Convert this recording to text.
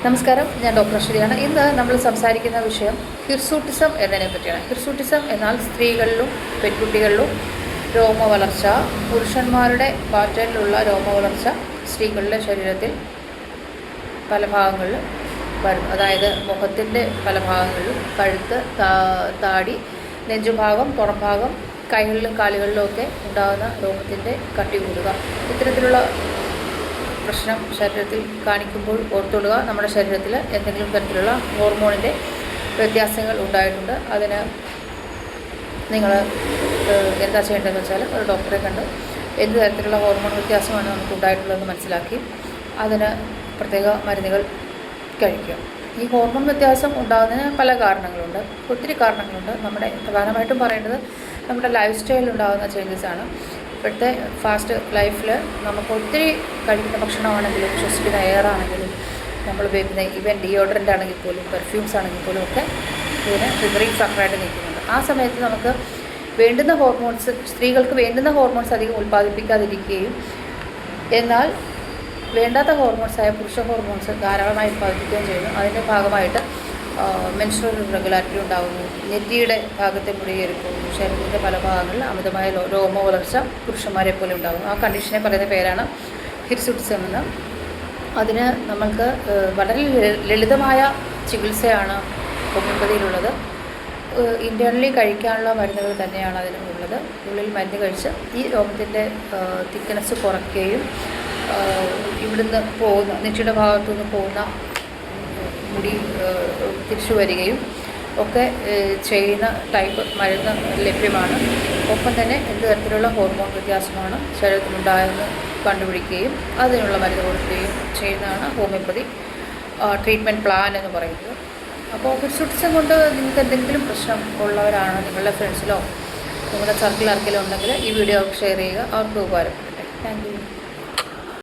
നമസ്കാരം, ഞാൻ ഡോക്ടർ അശ്വതിയാണ്. ഇന്ന് നമ്മൾ സംസാരിക്കുന്ന വിഷയം ഹിർസൂട്ടിസം എന്നതിനെ പറ്റിയാണ്. ഹിർസൂട്ടിസം എന്നാൽ സ്ത്രീകളിലും പെൺകുട്ടികളിലും രോമവളർച്ച, പുരുഷന്മാരുടെ പാറ്റേണിലുള്ള രോമവളർച്ച സ്ത്രീകളുടെ ശരീരത്തിൽ പല ഭാഗങ്ങളിലും വരും. അതായത് മുഖത്തിൻ്റെ പല ഭാഗങ്ങളിലും, കഴുത്ത്, താടി, നെഞ്ചുഭാഗം, പുറംഭാഗം, കൈകളിലും കാലുകളിലും ഒക്കെ ഉണ്ടാകുന്ന രോമത്തിൻ്റെ കട്ടി കൂടുക, ഇത്തരത്തിലുള്ള പ്രശ്നം ശരീരത്തിൽ കാണിക്കുമ്പോൾ ഓർത്തുകൊള്ളുക, നമ്മുടെ ശരീരത്തിൽ എന്തെങ്കിലും തരത്തിലുള്ള ഹോർമോണിൻ്റെ വ്യത്യാസങ്ങൾ ഉണ്ടായിട്ടുണ്ട്. അതിന് നിങ്ങൾ എന്താ ചെയ്യേണ്ടതെന്ന് വെച്ചാൽ ഒരു ഡോക്ടറെ കണ്ട് എന്ത് തരത്തിലുള്ള ഹോർമോൺ വ്യത്യാസമാണ് നമുക്ക് ഉണ്ടായിട്ടുള്ളതെന്ന് മനസ്സിലാക്കി അതിന് പ്രത്യേക മരുന്നുകൾ കഴിക്കുക. ഈ ഹോർമോൺ വ്യത്യാസം ഉണ്ടാകുന്നതിന് പല കാരണങ്ങളുണ്ട്, ഒത്തിരി കാരണങ്ങളുണ്ട്. നമ്മുടെ പ്രധാനമായിട്ടും പറയേണ്ടത് നമ്മുടെ ലൈഫ് സ്റ്റൈലിൽ ഉണ്ടാകുന്ന ചേഞ്ചസാണ്. ഇപ്പോഴത്തെ ഫാസ്റ്റ് ലൈഫിൽ നമുക്ക് ഒത്തിരി കഴിക്കുന്ന ഭക്ഷണമാണെങ്കിലും, ശ്വസിക്കുന്ന എയർ ആണെങ്കിലും, നമ്മൾ ഉപയോഗിക്കുന്ന ഈവൻ ഡിയോഡ്രൻ്റ് ആണെങ്കിൽ പോലും, പെർഫ്യൂംസ് ആണെങ്കിൽ പോലും ഒക്കെ ഇതിന് ട്രിഗറിങ് ഫാക്ടറായിട്ട് നിൽക്കുന്നുണ്ട്. ആ സമയത്ത് നമുക്ക് വേണ്ടുന്ന ഹോർമോൺസ്, സ്ത്രീകൾക്ക് വേണ്ടുന്ന ഹോർമോൺസ് അധികം ഉൽപ്പാദിപ്പിക്കാതിരിക്കുകയും എന്നാൽ വേണ്ടാത്ത ഹോർമോൺസായ പുരുഷ ഹോർമോൺസ് ധാരാളമായി ഉൽപ്പാദിപ്പിക്കുകയും ചെയ്യുന്നു. അതിൻ്റെ ഭാഗമായിട്ട് മെൻസ്ട്രൽ ഇറഗുലാരിറ്റി ഉണ്ടാകുന്നു, നെറ്റിയുടെ ഭാഗത്തെ മുടിയേറിപ്പോകുന്നു, ശരീരത്തിൻ്റെ പല ഭാഗങ്ങളിൽ അമിതമായ രോമ വളർച്ച പുരുഷന്മാരെ പോലെ ഉണ്ടാകുന്നു. ആ കണ്ടീഷനെ പറയുന്ന പേരാണ് ഹിർസൂട്ടിസം എന്ന്. അതിന് നമ്മൾക്ക് വളരെ ലളിതമായ ചികിത്സയാണ് ഹോമിയോപ്പതിയിലുള്ളത്. ഇൻറ്റേർണലി കഴിക്കാനുള്ള മരുന്നുകൾ തന്നെയാണ് അതിനുള്ളത്. ഉള്ളിൽ മരുന്ന് കഴിച്ച് ഈ രോമത്തിൻ്റെ തിക്നെസ് കുറയ്ക്കുകയും ഇവിടുന്ന് പോകുന്ന നെറ്റിയുടെ ഭാഗത്തു നിന്ന് പോകുന്ന മുടി തിരിച്ചു വരികയും ഒക്കെ ചെയ്യുന്ന ടൈപ്പ് മരുന്ന് ലഭ്യമാണ്. ഒപ്പം തന്നെ എന്ത് തരത്തിലുള്ള ഹോർമോൺ വ്യത്യാസമാണ് ശരീരത്തിലുണ്ടായെന്ന് കണ്ടുപിടിക്കുകയും അതിനുള്ള മരുന്ന് കൊടുക്കുകയും ചെയ്യുന്നതാണ് ഹോമിയോപ്പതി ട്രീറ്റ്മെൻറ്റ് പ്ലാൻ എന്ന് പറയുന്നത്. അപ്പോൾ ഹിർസൂട്ടിസം കൊണ്ട് നിങ്ങൾക്ക് എന്തെങ്കിലും പ്രശ്നം ഉള്ളവരാണ്, നിങ്ങളുടെ ഫ്രണ്ട്സിലോ നിങ്ങളുടെ സർക്കിൾ ആർക്കെങ്കിലും ഉണ്ടെങ്കിൽ ഈ വീഡിയോ ഷെയർ ചെയ്യുക, അവർക്ക് ഉപകാരപ്പെടട്ടെ. Thank you.